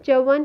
54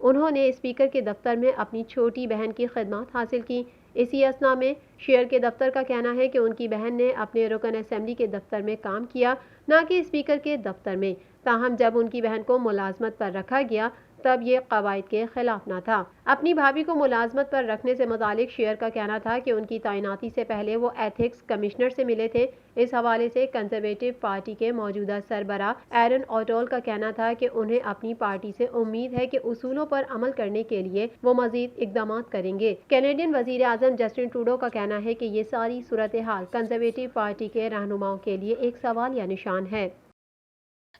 انہوں نے اسپیکر کے دفتر میں اپنی چھوٹی بہن کی خدمات حاصل کی۔ اسی اثنا میں شیئر کے دفتر کا کہنا ہے کہ ان کی بہن نے اپنے رکن اسمبلی کے دفتر میں کام کیا، نہ کہ اسپیکر کے دفتر میں۔ تاہم جب ان کی بہن کو ملازمت پر رکھا گیا تب یہ قواعد کے خلاف نہ تھا۔ اپنی بھابھی کو ملازمت پر رکھنے سے متعلق شیئر کا کہنا تھا کہ ان کی تعیناتی سے پہلے وہ ایتھکس کمشنر سے ملے تھے۔ اس حوالے سے کنزرویٹو پارٹی کے موجودہ سربراہ ایرن اوٹول کا کہنا تھا کہ انہیں اپنی پارٹی سے امید ہے کہ اصولوں پر عمل کرنے کے لیے وہ مزید اقدامات کریں گے۔ کینیڈین وزیر اعظم جسٹن ٹروڈو کا کہنا ہے کہ یہ ساری صورتحال کنزرویٹو پارٹی کے رہنماؤں کے لیے ایک سوال یا نشان ہے۔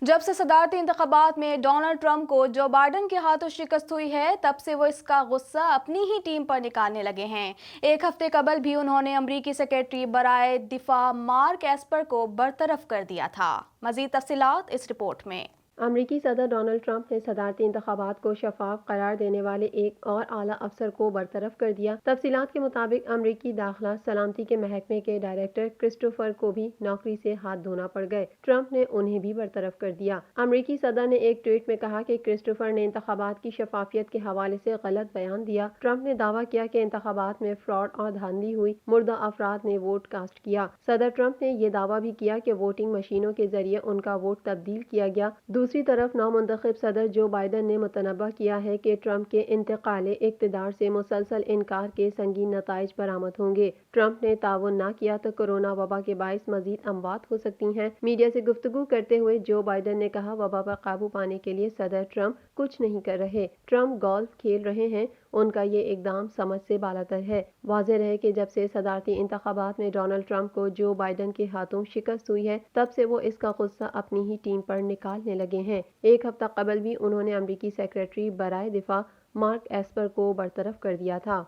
جب سے صدارتی انتخابات میں ڈونلڈ ٹرمپ کو جو بائیڈن کے ہاتھوں شکست ہوئی ہے تب سے وہ اس کا غصہ اپنی ہی ٹیم پر نکالنے لگے ہیں۔ ایک ہفتے قبل بھی انہوں نے امریکی سیکرٹری برائے دفاع مارک ایسپر کو برطرف کر دیا تھا۔ مزید تفصیلات اس رپورٹ میں۔ امریکی صدر ڈونلڈ ٹرمپ نے صدارتی انتخابات کو شفاف قرار دینے والے ایک اور اعلیٰ افسر کو برطرف کر دیا۔ تفصیلات کے مطابق امریکی داخلہ سلامتی کے محکمے کے ڈائریکٹر کرسٹوفر کو بھی نوکری سے ہاتھ دھونا پڑ گئے۔ ٹرمپ نے انہیں بھی برطرف کر دیا۔ امریکی صدر نے ایک ٹویٹ میں کہا کہ کرسٹوفر نے انتخابات کی شفافیت کے حوالے سے غلط بیان دیا۔ ٹرمپ نے دعویٰ کیا کہ انتخابات میں فراڈ اور دھاندلی ہوئی، مردہ افراد نے ووٹ کاسٹ کیا۔ صدر ٹرمپ نے یہ دعویٰ بھی کیا کہ ووٹنگ مشینوں کے ذریعے ان کا ووٹ تبدیل کیا گیا۔ دوسری طرف نومنتخب صدر جو بائیڈن نے متنبہ کیا ہے کہ ٹرمپ کے انتقال اقتدار سے مسلسل انکار کے سنگین نتائج برآمد ہوں گے۔ ٹرمپ نے تعاون نہ کیا تو کورونا وبا کے باعث مزید اموات ہو سکتی ہیں۔ میڈیا سے گفتگو کرتے ہوئے جو بائیڈن نے کہا وبا پر قابو پانے کے لیے صدر ٹرمپ کچھ نہیں کر رہے، ٹرمپ گولف کھیل رہے ہیں، ان کا یہ اقدام سمجھ سے بالاتر ہے۔ واضح رہے کہ جب سے صدارتی انتخابات میں ڈونلڈ ٹرمپ کو جو بائیڈن کے ہاتھوں شکست ہوئی ہے تب سے وہ اس کا غصہ اپنی ہی ٹیم پر نکالنے لگے ہیں۔ ایک ہفتہ قبل بھی انہوں نے امریکی سیکرٹری برائے دفاع مارک ایسپر کو برطرف کر دیا تھا۔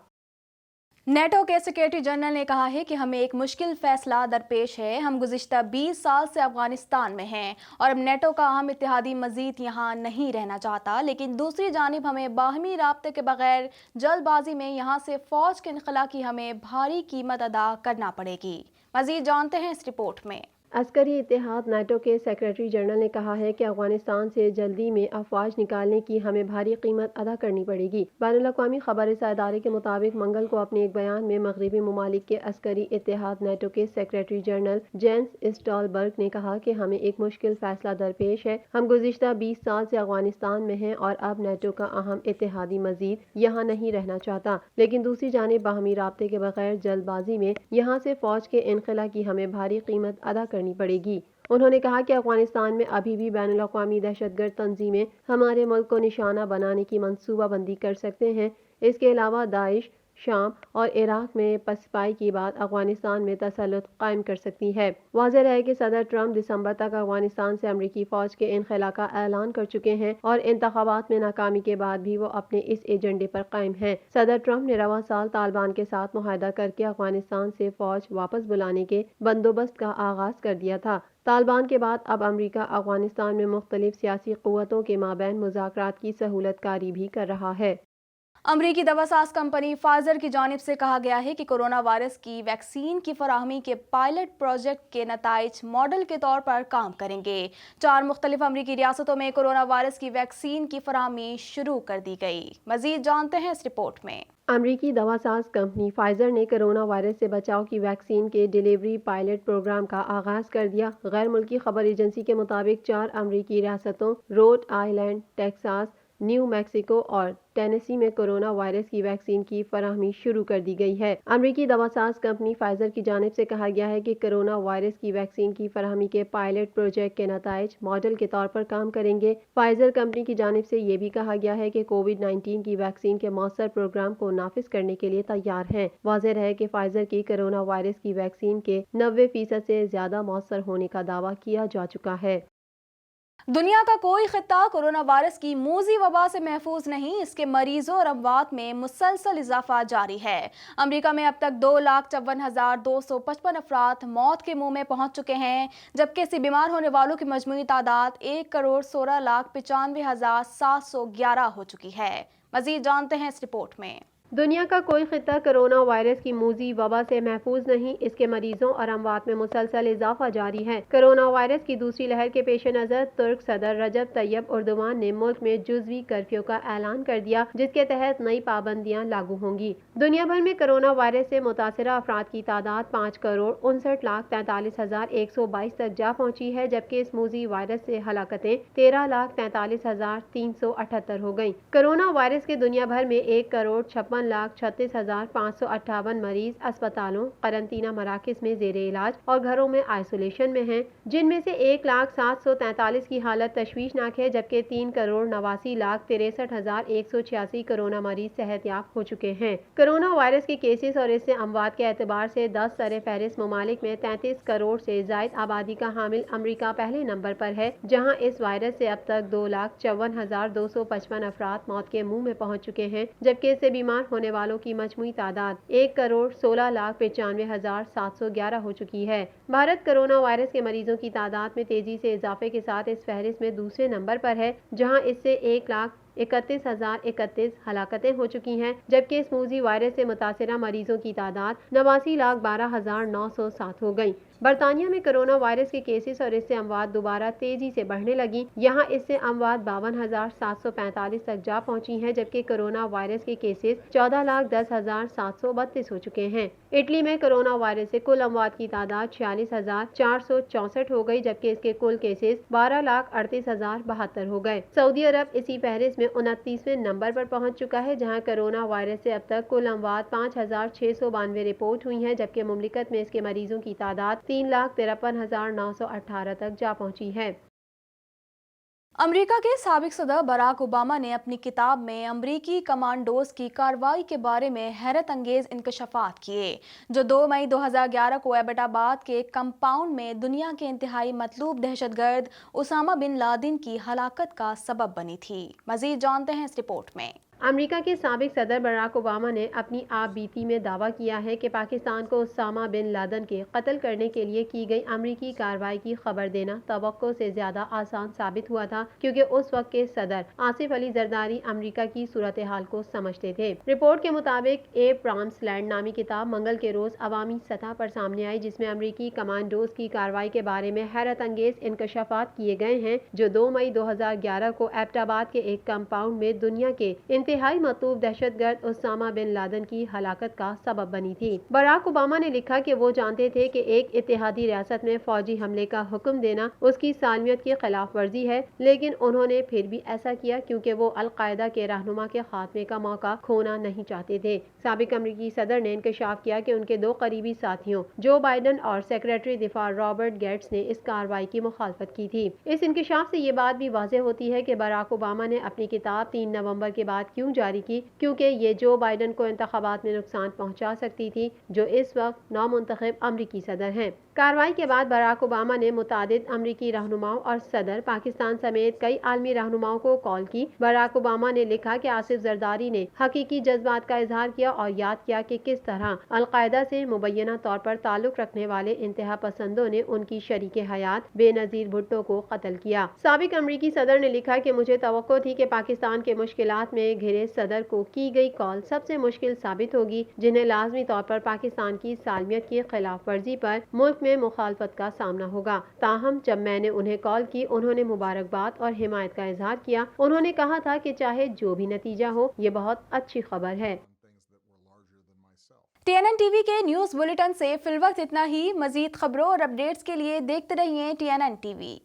نیٹو کے سیکرٹری جنرل نے کہا ہے کہ ہمیں ایک مشکل فیصلہ درپیش ہے۔ ہم گزشتہ 20 سال سے افغانستان میں ہیں اور اب نیٹو کا اہم اتحادی مزید یہاں نہیں رہنا چاہتا، لیکن دوسری جانب ہمیں باہمی رابطے کے بغیر جلد بازی میں یہاں سے فوج کے انخلا کی ہمیں بھاری قیمت ادا کرنا پڑے گی۔ مزید جانتے ہیں اس رپورٹ میں۔ عسکری اتحاد نیٹو کے سیکرٹری جنرل نے کہا ہے کہ افغانستان سے جلدی میں افواج نکالنے کی ہمیں بھاری قیمت ادا کرنی پڑے گی۔ بین الاقوامی خبر رساں ادارے کے مطابق منگل کو اپنے ایک بیان میں مغربی ممالک کے عسکری اتحاد نیٹو کے سیکرٹری جنرل جینس اسٹالبرگ نے کہا کہ ہمیں ایک مشکل فیصلہ درپیش ہے۔ ہم گزشتہ 20 سال سے افغانستان میں ہیں اور اب نیٹو کا اہم اتحادی مزید یہاں نہیں رہنا چاہتا، لیکن دوسری جانب باہمی رابطے کے بغیر جلد بازی میں یہاں سے فوج کے انخلا کی ہمیں بھاری قیمت ادا کرنی پڑے گی۔ انہوں نے کہا کہ افغانستان میں ابھی بھی بین الاقوامی دہشت گرد تنظیمیں ہمارے ملک کو نشانہ بنانے کی منصوبہ بندی کر سکتے ہیں۔ اس کے علاوہ داعش شام اور عراق میں پسپائی کی بعد افغانستان میں تسلط قائم کر سکتی ہے۔ واضح رہے کہ صدر ٹرمپ دسمبر تک افغانستان سے امریکی فوج کے انخلا کا اعلان کر چکے ہیں اور انتخابات میں ناکامی کے بعد بھی وہ اپنے اس ایجنڈے پر قائم ہیں۔ صدر ٹرمپ نے رواں سال طالبان کے ساتھ معاہدہ کر کے افغانستان سے فوج واپس بلانے کے بندوبست کا آغاز کر دیا تھا۔ طالبان کے بعد اب امریکہ افغانستان میں مختلف سیاسی قوتوں کے مابین مذاکرات کی سہولت کاری بھی کر رہا ہے۔ امریکی دواساز کمپنی فائزر کی جانب سے کہا گیا ہے کہ کورونا وائرس کی ویکسین کی فراہمی کے پائلٹ پروجیکٹ کے نتائج ماڈل کے طور پر کام کریں گے۔ 4 مختلف امریکی ریاستوں میں کورونا وائرس کی ویکسین کی فراہمی شروع کر دی گئی۔ مزید جانتے ہیں اس رپورٹ میں۔ امریکی دواساز کمپنی فائزر نے کرونا وائرس سے بچاؤ کی ویکسین کے ڈیلیوری پائلٹ پروگرام کا آغاز کر دیا۔ غیر ملکی خبر ایجنسی کے مطابق 4 امریکی ریاستوں road I land, Texas, new Mexico اور ٹینیسی میں کورونا وائرس کی ویکسین کی فراہمی شروع کر دی گئی ہے۔ امریکی دواساز کمپنی فائزر کی جانب سے کہا گیا ہے کہ کورونا وائرس کی ویکسین کی فراہمی کے پائلٹ پروجیکٹ کے نتائج ماڈل کے طور پر کام کریں گے۔ فائزر کمپنی کی جانب سے یہ بھی کہا گیا ہے کہ کووڈ-19 کی ویکسین کے مؤثر پروگرام کو نافذ کرنے کے لیے تیار ہیں۔ واضح رہے کہ فائزر کی کورونا وائرس کی ویکسین کے 90% سے زیادہ مؤثر ہونے کا دعویٰ کیا جا چکا ہے۔ دنیا کا کوئی خطہ کورونا وائرس کی موذی وبا سے محفوظ نہیں، اس کے مریضوں اور اموات میں مسلسل اضافہ جاری ہے۔ امریکہ میں اب تک 2,54,255 افراد موت کے منہ میں پہنچ چکے ہیں، جبکہ اس سے بیمار ہونے والوں کی مجموعی تعداد 1,16,95,711 ہو چکی ہے۔ مزید جانتے ہیں اس رپورٹ میں۔ دنیا کا کوئی خطہ کرونا وائرس کی موذی وبا سے محفوظ نہیں، اس کے مریضوں اور اموات میں مسلسل اضافہ جاری ہے۔ کرونا وائرس کی دوسری لہر کے پیش نظر ترک صدر رجب طیب ایردوان نے ملک میں جزوی کرفیو کا اعلان کر دیا، جس کے تحت نئی پابندیاں لاگو ہوں گی۔ دنیا بھر میں کرونا وائرس سے متاثرہ افراد کی تعداد 5,59,43,122 تک جا پہنچی ہے، جبکہ اس موذی وائرس سے ہلاکتیں 13,43,378 ہو گئیں۔ کرونا وائرس کے دنیا بھر میں 1,36,36,558 مریض اسپتالوں، قرنطینہ مراکز میں زیر علاج اور گھروں میں آئسولیشن میں ہیں، جن میں سے 1,07,43 کی حالت تشویشناک ہے، جبکہ 3,89,63,186 کرونا مریض صحت یاب ہو چکے ہیں۔ کرونا وائرس کے کیسز اور اس سے اموات کے اعتبار سے 10 سر فہرست ممالک میں 33 کروڑ سے زائد آبادی کا حامل امریکہ پہلے نمبر پر ہے، جہاں اس وائرس سے اب تک 2,54,255 افراد موت کے منہ میں پہنچ چکے ہیں، جبکہ اس سے بیمار ہونے والوں کی مجموعی تعداد 1,16,95,711 ہو چکی ہے۔ بھارت کرونا وائرس کے مریضوں کی تعداد میں تیزی سے اضافے کے ساتھ اس فہرست میں دوسرے نمبر پر ہے، جہاں اس سے 1,31,031 ہلاکتیں ہو چکی ہیں، جبکہ اس موذی وائرس سے متاثرہ مریضوں کی تعداد 89,12,907 ہو گئی۔ برطانیہ میں کرونا وائرس کے کیسز اور اس سے اموات دوبارہ تیزی سے بڑھنے لگیں، یہاں اس سے اموات 52,745 تک جا پہنچی ہیں، جبکہ کرونا وائرس کے کیسز 14,10,732 ہو چکے ہیں۔ اٹلی میں کرونا وائرس سے کل اموات کی تعداد 46,464 ہو گئی، جبکہ اس کے کل کیسز 12,38,072 ہو گئے۔ سعودی عرب اسی فہرست میں 29ویں نمبر پر پہنچ چکا ہے، جہاں کرونا وائرس سے اب تک کل اموات 5,692 رپورٹ ہوئی ہیں، جبکہ مملکت میں اس کے مریضوں کی تعداد 3,53,918 تک جا پہنچی ہے۔ امریکہ کے سابق صدر براک اوباما نے اپنی کتاب میں امریکی کمانڈوز کی کارروائی کے بارے میں حیرت انگیز انکشافات کیے، جو 2 مئی 2011 کو ایبٹ آباد کے ایک کمپاؤنڈ میں دنیا کے انتہائی مطلوب دہشت گرد اسامہ بن لادن کی ہلاکت کا سبب بنی تھی۔ مزید جانتے ہیں اس رپورٹ میں۔ امریکہ کے سابق صدر براک اوباما نے اپنی آپ بیتی میں دعویٰ کیا ہے کہ پاکستان کو اسامہ بن لادن کے قتل کرنے کے لیے کی گئی امریکی کارروائی کی خبر دینا توقع سے زیادہ آسان ثابت ہوا تھا، کیونکہ اس وقت کے صدر آصف علی زرداری امریکہ کی صورتحال کو سمجھتے تھے۔ رپورٹ کے مطابق اے پرامس لینڈ نامی کتاب منگل کے روز عوامی سطح پر سامنے آئی، جس میں امریکی کمانڈوز کی کارروائی کے بارے میں حیرت انگیز انکشافات کیے گئے ہیں، جو 2 مئی 2011 کو ایبٹ آباد کے ایک کمپاؤنڈ میں دنیا کے انتہائی مطلوب دہشت گرد اسامہ بن لادن کی ہلاکت کا سبب بنی تھی۔ براک اوباما نے لکھا کہ وہ جانتے تھے کہ ایک اتحادی ریاست میں فوجی حملے کا حکم دینا اس کی سالمیت کی خلاف ورزی ہے، لیکن انہوں نے پھر بھی ایسا کیا کیونکہ وہ القاعدہ کے رہنما کے خاتمے کا موقع کھونا نہیں چاہتے تھے۔ سابق امریکی صدر نے انکشاف کیا کہ ان کے 2 قریبی ساتھیوں جو بائیڈن اور سیکریٹری دفاع رابرٹ گیٹس نے اس کارروائی کی مخالفت کی تھی۔ اس انکشاف سے یہ بات بھی واضح ہوتی ہے کہ براک اوباما نے اپنی کتاب 3 نومبر کے بعد کیوں جاری کی، کیونکہ یہ جو بائیڈن کو انتخابات میں نقصان پہنچا سکتی تھی، جو اس وقت نامنتخب امریکی صدر ہیں۔ کارروائی کے بعد براک اوباما نے متعدد امریکی رہنماؤں اور صدر پاکستان سمیت کئی عالمی رہنماؤں کو کال کی۔ براک اوباما نے لکھا کہ آصف زرداری نے حقیقی جذبات کا اظہار کیا اور یاد کیا کہ کس طرح القاعدہ سے مبینہ طور پر تعلق رکھنے والے انتہا پسندوں نے ان کی شریک حیات بے نظیر بھٹو کو قتل کیا۔ سابق امریکی صدر نے لکھا کہ مجھے توقع تھی کہ پاکستان کے مشکلات میں گھرے صدر کو کی گئی کال سب سے مشکل ثابت ہوگی، جنہیں لازمی طور پر پاکستان کی سالمیت کی خلاف ورزی پر ملک میں مخالفت کا سامنا ہوگا۔ تاہم جب میں نے انہیں کال کی، انہوں نے مبارکباد اور حمایت کا اظہار کیا۔ انہوں نے کہا تھا کہ چاہے جو بھی نتیجہ ہو، یہ بہت اچھی خبر ہے۔ TNN TV کے نیوز بلیٹن سے فی الوقت اتنا ہی۔ مزید خبروں اور اپڈیٹس کے لیے دیکھتے رہیے TNN TV۔